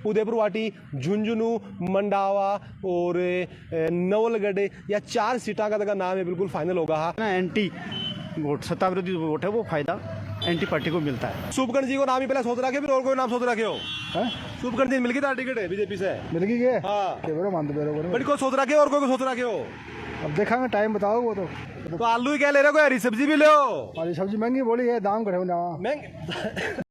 उदयपुर वाटी, झुंझुनू, मंडावा और नवलगढ़ या 4 सीटा का नाम है बिल्कुल फाइनल होगा। एंटी वोट, सत्ता विरोधी वोट है, वो फायदा एंटी पार्टी को मिलता है। सुपकर्ण जी को नाम ही पहले सोच रखे, फिर और कोई नाम सोच रखे हो? सुपकर्ण जी मिल गई था टिकट है बीजेपी से, मिल गई है। हाँ बड़ी को सोच रखे और कोई को सोच रखे हो? अब देखेंगे, टाइम बताओ। वो तो आलू ही क्या ले रहे हो, हरी सब्जी भी ले हो? हरी सब्जी महंगी बोली है, दाम करे महंगी।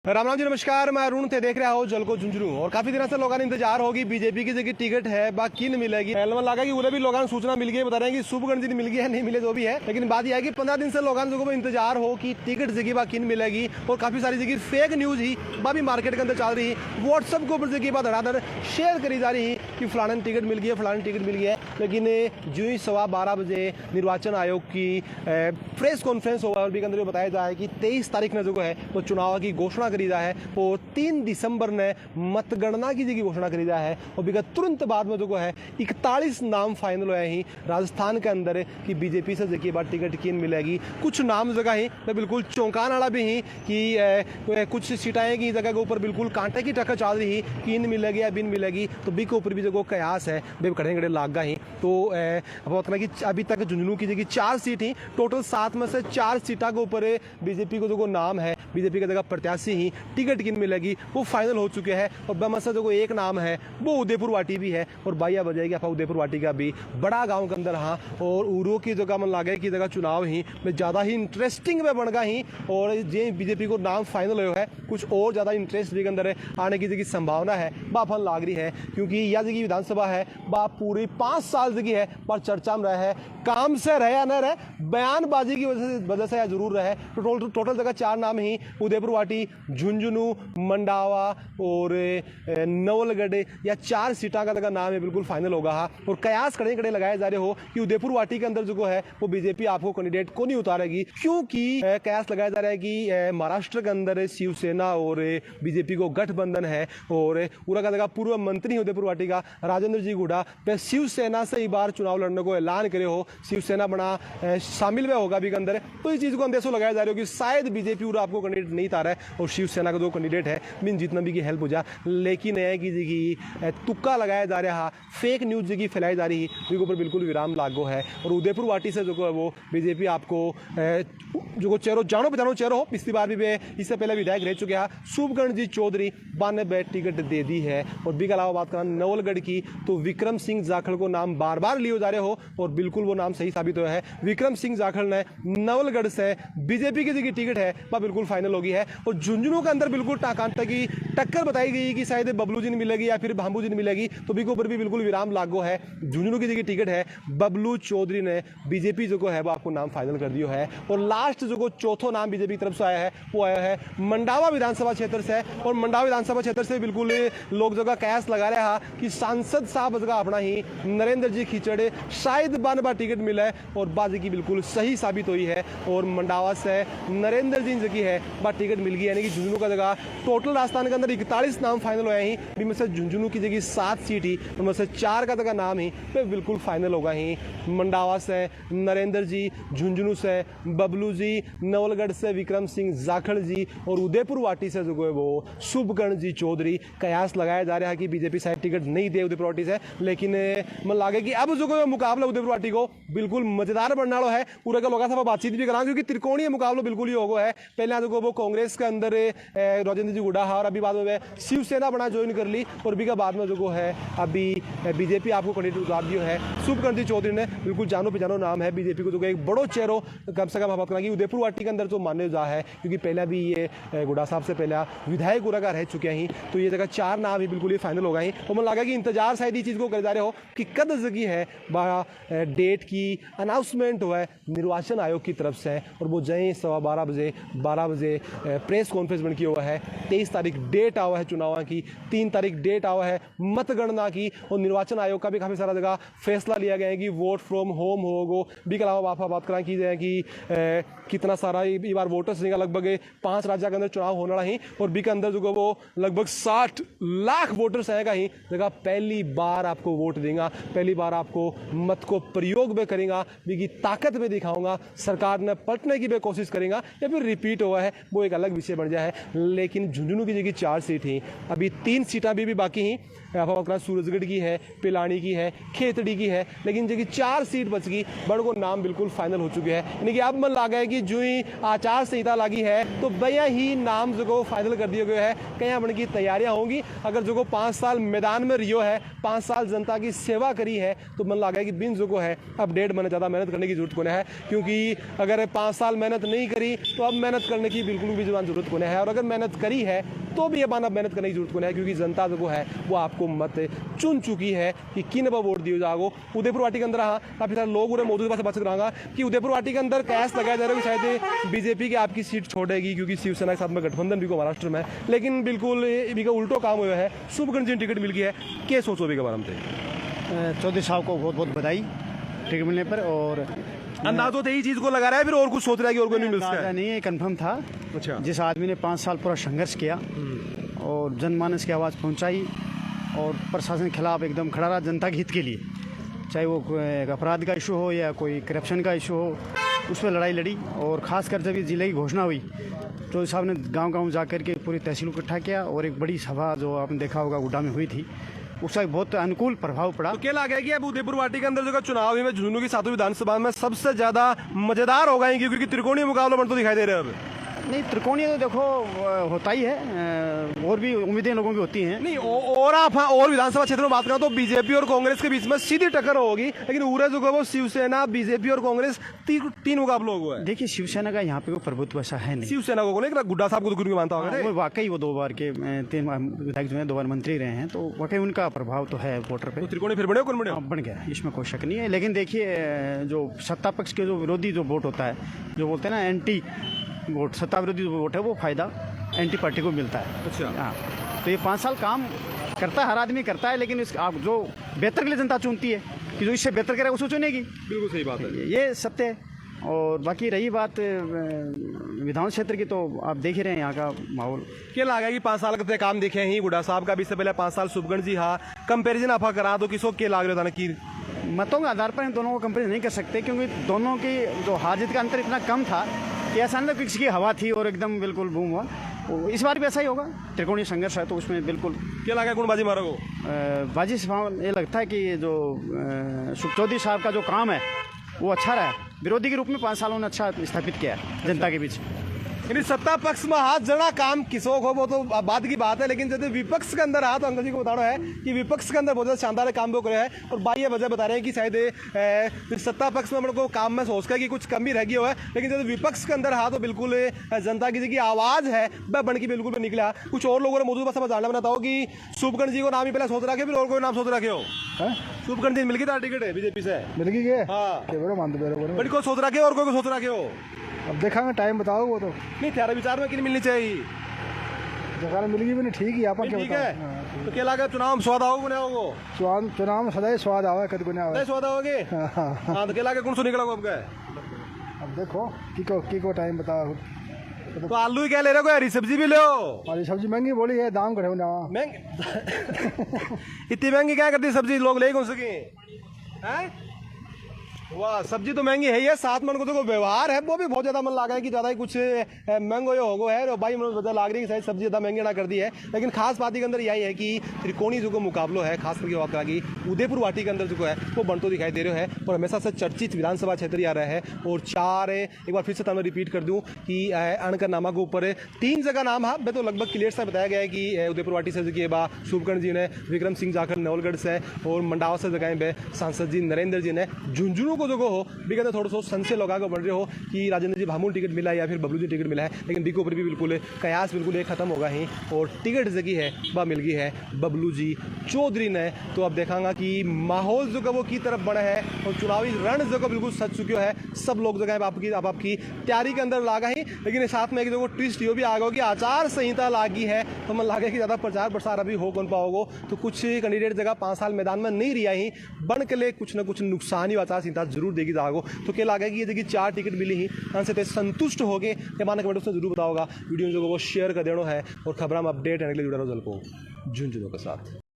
राम राम जी, नमस्कार। मैं अरुण थे, देख रहा हो जल को झुंझुनू। और काफी दिनों से लोगों ने इंतजार होगी बीजेपी की जगह टिकट है बाकी नहीं मिलेगी। लगा कि उन्हें भी लोगों ने सूचना मिल गई, बता रहे हैं कि सुपकर्ण जी मिल गई है, नहीं मिले जो भी है। लेकिन बात यह है कि 15 दिन से लोगों को इंतजार हो कि टिकट जगह बाकी नहीं मिलेगी। और काफी सारी जगह फेक न्यूज ही भी मार्केट के अंदर चल रही, व्हाट्सएप के ऊपर जगह धड़ाधड़ शेयर करी जा रही कि फलाने टिकट मिल गई है, फलाने टिकट मिल गई है। लेकिन जो ही 12:15 बजे निर्वाचन आयोग की प्रेस कॉन्फ्रेंस होगा और भी अंदर बताया जाए कि 23 तारीख में जो है वो चुनाव की घोषणा करी जा है। और 3 दिसंबर ने मतगणना की जगह घोषणा करी जा है। और बिगत तुरंत बाद में जो है 41 नाम फाइनल हुए ही राजस्थान के अंदर कि बीजेपी से जगह बाद टिकट किन मिलेगी। कुछ नाम जगह ही मैं बिल्कुल चौंकाने वाला भी ही कि कुछ सीटाएं की जगह के ऊपर बिल्कुल कांटे की टक्कर चल रही किन मिलेगी या बिन मिलेगी। तो बी के ऊपर भी जो कयास है वे खड़े खड़े लाग गए ही। तो बताना कि अभी तक झुंझुनू की जगह 4 सीट ही, टोटल 7 में से 4 सीटा के ऊपर बीजेपी को जो नाम है, बीजेपी की जगह प्रत्याशी ही टिकट किन मिलेगी वो फाइनल हो चुके हैं। और बमसा जो एक नाम है वो उदयपुर वाटी भी है। और बाइया बजाएगी आप उदयपुर वाटी का भी बड़ा गांव के अंदर। हाँ, और उरो की जगह मन लागे की जगह चुनाव ही में ज़्यादा ही इंटरेस्टिंग में बन गया ही। और जे बीजेपी को नाम फाइनल हो है, कुछ और ज़्यादा इंटरेस्ट भी के अंदर आने की जगह संभावना है बाफन लाग रही है। क्योंकि यह जगह विधानसभा है बाप पूरी 5 साल जगह है पर चर्चा में रहे, काम से रहे या न रहे, बयानबाजी की वजह से जरूर रहे। तो टोटल जगह 4 नाम ही उदयपुर वाटी, झुंझुनू, मंडावा और नवलगढ़ या 4 सीटा का नाम है बिल्कुल फाइनल होगा। और कयास खड़े खड़े लगाए जा रहे हो कि उदयपुर वाटी के अंदर जो है वो बीजेपी आपको कैंडिडेट को नहीं उतारेगी। क्योंकि कयास लगाया जा रहा है कि महाराष्ट्र के अंदर शिवसेना और बीजेपी को गठबंधन है। और पूरा का जगह पूर्व मंत्री उदयपुर वाटी का राजेंद्र जी गुड़ा पे शिवसेना से ही बार चुनाव लड़ने को ऐलान करे हो, शिवसेना बना शामिल में होगा भी के अंदर। तो इस चीज को अंदेशा लगाया जा रहा है कि शायद बीजेपी आपको कैंडिडेट नहीं उतारा है और शिवसेना का जो कैंडिडेट है बिन जितना भी की हेल्प हो जा। लेकिन यह की तुक्का लगाया जा रहा, फेक न्यूज जगह फैलाई जा रही जिसके ऊपर बिल्कुल विराम लागू है। और उदयपुर वाटी से जो है वो बीजेपी आपको जो चेहरों जानो पहचानो चेहरों हो, पिछली बार भी वे इससे पहले विधायक रह चुके हैं सुपकर्ण जी चौधरी 92 टिकट दे दी है। और भी के अलावा बात करें नवलगढ़ की तो विक्रम सिंह जाखड़ को नाम बार बार लिए जा रहे हो और बिल्कुल वो नाम सही साबित हुआ है। विक्रम सिंह जाखड़ ने नवलगढ़ से बीजेपी की जगह टिकट है वह बिल्कुल फाइनल होगी है। और झुंझुनू के अंदर बिल्कुल टाकांटा की टक्कर बताई गई कि शायद बबलू जी ने मिलेगी या फिर भांबू जी ने मिलेगी। तो बी के ऊपर भी बिल्कुल विराम लागू है। झुंझुनू की जगह टिकट है बबलू चौधरी ने, बीजेपी जो है वो आपको नाम फाइनल कर दिया है। और लास्ट जो चौथो नाम बीजेपी की तरफ से आया है वो आया है मंडावा विधानसभा क्षेत्र से। और मंडावा विधानसभा क्षेत्र से बिल्कुल लोग जगह कयास लगा रहे हैं कि सांसद साहब जगह अपना ही नरेंद्र जी खिचड़े शायद बार टिकट मिला है। और बाजी की बिल्कुल सही साबित हुई है। और मंडावा से नरेंद्र जी जगह है वह टिकट मिल गई, यानी कि झुंझुनू का जगह टोटल राजस्थान के अंदर 41 नाम फाइनल हुए ही, जिनमें से झुंझुनू की जगह 7 सीट ही, उनमें से 4 का जगह नाम ही पे बिल्कुल फाइनल होगा ही। मंडावा से नरेंद्र जी, झुंझुनू से बबलू जी, नवलगढ़ से विक्रम सिंह जाखड़ जी और उदयपुर वाटी से जो है वो सुपकर्ण जी चौधरी। कयास लगाया जा रहा है कि बीजेपी शायद टिकट नहीं दे उदयपुर वाटी से। लेकिन मन लागे कि अब जो मुकाबला उदयपुर वाटी को बिल्कुल मजेदार बनने वाला है। पूरे का लोगों से बातचीत भी करा क्योंकि त्रिकोणीय मुकाबला बिल्कुल ही होगा है। पहले जो वो कांग्रेस के अंदर राजेंद्र जी गुड़ा है और अभी बाद में शिवसेना बना ज्वाइन कर ली। और भी का बाद में जो है अभी बीजेपी आपको कैंडिडेट उतार दिया है सुपकर्ण जी चौधरी ने। बिल्कुल जानो पहचानो नाम है बीजेपी को जो एक बड़ो चेहरो कम से कम बात करा कि उदयपुर वाटी के अंदर जो मान्य जा है। क्योंकि पहले भी ये गुड़ा साहब से पहले विधायक उरा रह चुके हैं। तो ये जगह 4 नाम ही बिल्कुल ही फाइनल हो गए। और मुझे लगा कि इंतजार शायद ये चीज़ को कर जा रहे हो कि कद जगह है डेट की अनाउंसमेंट हुआ है निर्वाचन आयोग की तरफ से। और वो जय 12 बजे प्रेस कॉन्फ्रेंस बन की हुआ है। 23 तारीख डेट आवा है चुनाव की, 3 तारीख डेट आवा है मतगणना की। और निर्वाचन आयोग का भी काफ़ी सारा जगह फैसला लिया गया है कि वोट फ्रॉम होम होगो। भी के अलावा बात करा की जाए कि कितना सारा ये बार वोटर्स देगा, लगभग 5 राज्य के अंदर चुनाव होने वाला ही। और बी के अंदर जो वो लगभग 60 लाख वोटर्स आएगा ही जगह पहली बार आपको वोट देगा। पहली बार बार आपको मत को प्रयोग में करेंगे बिगी ताकत में दिखाऊंगा, सरकार ने पलटने की भी कोशिश करेंगे या फिर रिपीट हुआ है वो एक अलग विषय बन जाए। लेकिन झुंझुनू की जगह 4 सीट ही, अभी 3 सीटें भी बाकी हैं। आपका सूरजगढ़ की है, पिलानी की है, खेतड़ी की है, लेकिन जगह 4 सीट बच गई। बड़ को नाम बिल्कुल फाइनल हो चुके हैं, यानी कि अब मन लगा है कि जो ही आचार संहिता लगी है तो भैया ही नाम जो फाइनल कर दिया गया है। कहीं बन की तैयारियां होंगी। अगर जो 5 साल मैदान में रियो है, 5 साल जनता की सेवा करी है, तो मन लगा है कि बिन जो है अपडेट मैंने ज़्यादा मेहनत करने की जरूरत को है, क्योंकि अगर 5 साल मेहनत नहीं करी तो अब मेहनत करने की बिल्कुल भी जरूरत को है। और अगर मेहनत करी है तो भी अब मेहनत करने की जरूरत को है, क्योंकि जनता जो है वो आपको मत चुन चुकी है कि किन पर वोट दिए जाओ। उदयपुर वाटी के अंदर हाँ काफ़ी सारे लोग उन्हें मौजूद पास बच रहा कि उदयपुर वाटी के अंदर कैस लगाया जा रहा है कि शायद बीजेपी की आपकी सीट छोड़ेगी, क्योंकि शिवसेना के साथ में गठबंधन भी को महाराष्ट्र में। लेकिन बिल्कुल भी का उल्टो काम हुआ है, शुभगण जी टिकट मिल गई है। क्या सोचो भी के बारे में? चौधरी साहब को बहुत बहुत बधाई टिकट मिलने पर। और अंदाज तो यही चीज को लगा रहा है, फिर और कुछ सोच रहा है कि और कोई नहीं मिल सकता है? नहीं है, कंफर्म था। अच्छा, जिस आदमी ने 5 साल पूरा संघर्ष किया और जनमानस की आवाज़ पहुंचाई और प्रशासन के खिलाफ एकदम खड़ा रहा जनता के हित के लिए, चाहे वो अपराध का इशू हो या कोई करप्शन का इशू हो, उस पर लड़ाई लड़ी। और ख़ासकर जब इस जिले की घोषणा हुई तो साहब ने गांव-गांव जाकर के पूरी तहसील को इकट्ठा किया और एक बड़ी सभा जो आपने देखा होगा गुड्डा में हुई थी, उसका बहुत अनुकूल प्रभाव पड़ा। तो क्या लगा कि अब उदयपुर वाटी के अंदर जो चुनाव में झुंझुनू की 7वीं विधानसभा में सबसे ज्यादा मजेदार होगा, क्योंकि त्रिकोणीय मुकाबला बन तो दिखाई दे रहा है अब। नहीं, त्रिकोणीय तो देखो होता ही है, और भी उम्मीदें लोगों की होती हैं। नहीं और आप हाँ और विधानसभा क्षेत्र में बात करें तो बीजेपी और कांग्रेस के बीच में सीधी टक्कर होगी, लेकिन उरे जो वो शिवसेना, बीजेपी और कांग्रेस 3 मुकाबले हुए हैं। देखिए, शिवसेना का यहाँ पे कोई प्रभुत्व ऐसा है नहीं। शिवसेना को नहीं, गुड्डा साहब को तो गुरु मानता होगा। वो वाकई वो 2 बार के 3 विधायक जो है 2 बार मंत्री रहे हैं, तो वाकई उनका प्रभाव तो है वोटर पे। तो त्रिकोणीय फिर बने कौन बने? बन गया, इसमें कोई शक नहीं है। लेकिन देखिए, जो सत्ता पक्ष के जो विरोधी जो वोट होता है, जो बोलते हैं ना एंटी वोट, सत्ता विरोधी जो वोट है, वो फायदा एंटी पार्टी को मिलता है। अच्छा, हाँ, तो ये 5 साल काम करता है, हर आदमी करता है, लेकिन आप जो बेहतर के लिए जनता चुनती है कि जो इससे बेहतर करेगा उसको चुनेगी। बिल्कुल सही बात है, ये सत्य है। और बाकी रही बात विधान क्षेत्र की, तो आप देख ही रहे हैं यहाँ का माहौल। क्या लगा कि 5 साल के काम देखे ही गुड्डा साहब का भी, इससे पहले 5 साल शुभगण जी हाँ, कंपेरिजन आप करा दो किसको क्या लग रहा था कि मतों के आधार पर इन दोनों को कंपेरिजन नहीं कर सकते, क्योंकि दोनों की जो हार जीत का अंतर इतना कम था कि ऐसा नहीं था किसी की हवा थी और एकदम बिल्कुल बूम हुआ। इस बार भी ऐसा ही होगा, त्रिकोणीय संघर्ष है, तो उसमें बिल्कुल क्या लगा कौन बाजी मारोगे? बाजी से ये लगता है कि जो चौधरी साहब का जो काम है वो अच्छा रहा है। विरोधी के रूप में 5 सालों ने अच्छा स्थापित किया है जनता के बीच। यानी सत्ता पक्ष में हाथ जड़ा काम किसों को वो तो बात की बात है, लेकिन जैसे विपक्ष के अंदर हाथ, अंकल जी को बताना है कि विपक्ष के अंदर बहुत ज़्यादा शानदार काम वो करे हैं। और भाई ये वजह बता रहे हैं कि शायद सत्ता पक्ष में को काम में सोच कर कि कुछ कमी रह गई हो है, लेकिन जैसे विपक्ष के अंदर हाथ तो बिल्कुल जनता की आवाज़ है वह बन की बिल्कुल निकला। कुछ और लोगों ने मौजूद बस जानना बनाता हो कि शुभगण जी को नाम ही पहले सोच रखे, फिर और कोई नाम सोच रखे हो? शुभगण जी मिल गई था टिकट है बीजेपी से? मिल गई है हाँ, बड़ी को सोच रखे और कोई को सोच रखे हो? अब देखेंगे, टाइम बताओ वो तो। नहीं, तेरा विचार में किन मिलनी चाहिए? जगह मिल गई भी नहीं, ठीक ही आप ठीक है। तो क्या लगा चुनाव स्वाद आओगे ना होगो? चुनाव में सदा ही स्वाद आवे, कद को नहीं आवे। स्वाद आओगे? हाँ, तो क्या लगा कौन सो निकला अब गए? अब देखो की को टाइम बताओ। तो आलू ही क्या ले रहे हो? हरी सब्जी भी लो। हरी सब्जी महंगी बोली है, दाम घटे ना महंगी इतनी महंगी क्या करती सब्जी, लोग ले कौन सके? वाह, सब्जी तो महंगी है ही है, साथ में उनको तो व्यवहार है वो भी बहुत ज्यादा मन लगा है कि ज्यादा ही कुछ महंगो ये होगो है। और भाई मुझे वजह लग रही है कि शायद सब्जी ज्यादा महंगी ना कर दी है। लेकिन खास बात के अंदर यही है कि त्रिकोणी जो मुकाबलो है, खास करके वाकई की उदयपुर वाटी के अंदर जो है वो बनतो दिखाई दे रहा है और हमेशा से चर्चित विधानसभा क्षेत्र आ रहा है। और 4 एक बार फिर से मैं रिपीट कर दूँ कि अणकर नामा के ऊपर 3 जगह नाम है, मैं तो लगभग क्लियर से बताया गया है कि उदयपुर वाटी से जो बा शुभकर्ण जी ने, विक्रम सिंह जाखड़ नवलगढ़ से और मंडावा से जगह पे सांसद जी नरेंद्र जी ने, झुंझुनू को जो हो बिगत थोड़ा सा संशय लगा को बढ़ रहे हो कि राजेंद्र जी भामू टिकट मिला है या फिर बबलू जी टिकट मिला है, लेकिन बिको ऊपर भी बिल्कुल कयास बिल्कुल ये खत्म होगा ही और टिकट जगी है वह मिल गई है बबलू जी चौधरी ने। तो अब देखांगा कि माहौल जो वो की तरफ बढ़ा है और चुनावी रण जो बिल्कुल सज चुके है। सब लोग जगह आपकी तैयारी के अंदर लागा ही, लेकिन साथ में जो ट्विस्ट ये भी आ गया कि आचार संहिता लागी है तो मन लगे कि ज़्यादा प्रचार प्रसार अभी हो कौन पाओगो। तो कुछ कैंडिडेट जगह 5 साल मैदान में नहीं रिया ही बन के लिए कुछ ना कुछ नुकसान ही आचार संहिता जरूर देगी जागो। तो क्या लगा कि ये देखिए 4 टिकट मिली ही से संतुष्ट हो गए या माना कमेंट उसमें जरूर बताओगा। वीडियो जो वो शेयर कर देना है और खबर में अपडेट है अगले जुड़ा रहो जल को झुंझुनू के साथ।